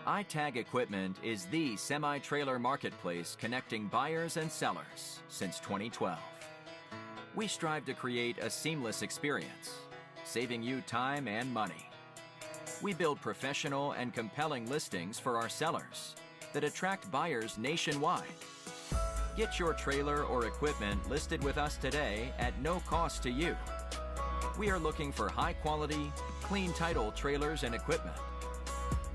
iTag Equipment is the semi-trailer marketplace connecting buyers and sellers since 2012. We strive to create a seamless experience, saving you time and money. We build professional and compelling listings for our sellers that attract buyers nationwide. Get your trailer or equipment listed with us today at no cost to you. We are looking for high-quality, clean title trailers and equipment.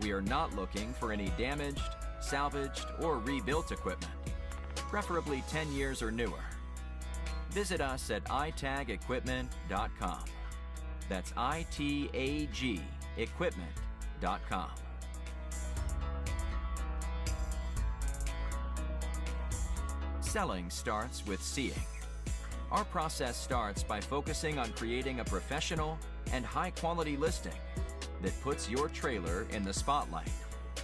We are not looking for any damaged, salvaged, or rebuilt equipment, preferably 10 years or newer. Visit us at itagequipment.com. That's ITAG equipment.com. Selling starts with seeing. Our process starts by focusing on creating a professional and high-quality listing that puts your trailer in the spotlight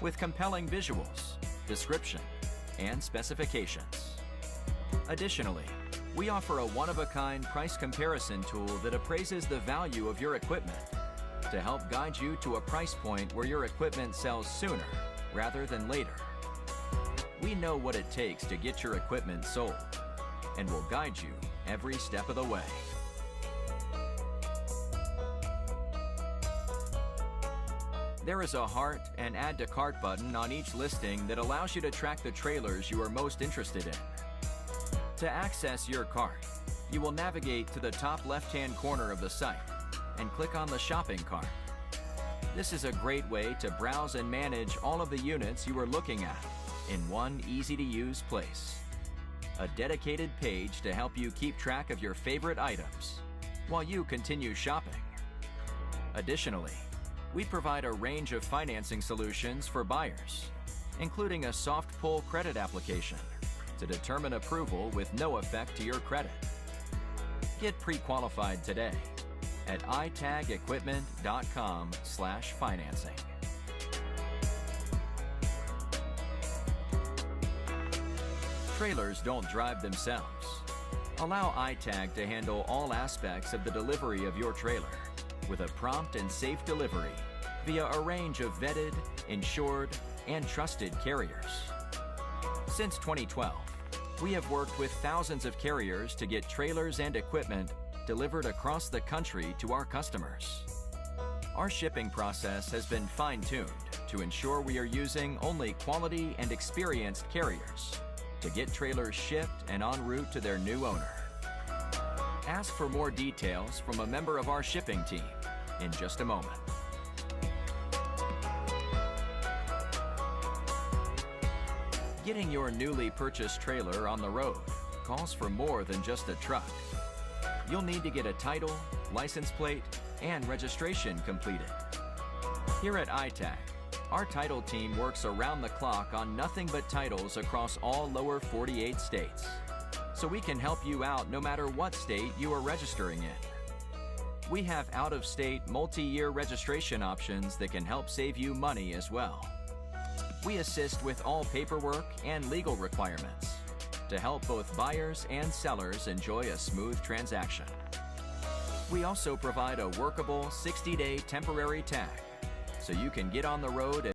with compelling visuals, description, and specifications. Additionally, we offer a one-of-a-kind price comparison tool that appraises the value of your equipment to help guide you to a price point where your equipment sells sooner rather than later. We know what it takes to get your equipment sold and will guide you every step of the way. There is a heart and add to cart button on each listing that allows you to track the trailers you are most interested in. To access your cart, you will navigate to the top left-hand corner of the site and click on the shopping cart. This is a great way to browse and manage all of the units you are looking at in one easy-to-use place. A dedicated page to help you keep track of your favorite items while you continue shopping. Additionally, we provide a range of financing solutions for buyers, including a soft pull credit application to determine approval with no effect to your credit. Get pre-qualified today at itagequipment.com/financing. Trailers don't drive themselves. Allow iTag to handle all aspects of the delivery of your trailer with a prompt and safe delivery via a range of vetted, insured, and trusted carriers. Since 2012, we have worked with thousands of carriers to get trailers and equipment delivered across the country to our customers. Our shipping process has been fine-tuned to ensure we are using only quality and experienced carriers to get trailers shipped and en route to their new owner. Ask for more details from a member of our shipping team in just a moment. Getting your newly purchased trailer on the road calls for more than just a truck. You'll need to get a title, license plate, and registration completed. Here at iTag, our title team works around the clock on nothing but titles across all lower 48 states, so we can help you out no matter what state you are registering in. We have out-of-state multi-year registration options that can help save you money as well. We assist with all paperwork and legal requirements to help both buyers and sellers enjoy a smooth transaction. We also provide a workable 60-day temporary tag so you can get on the road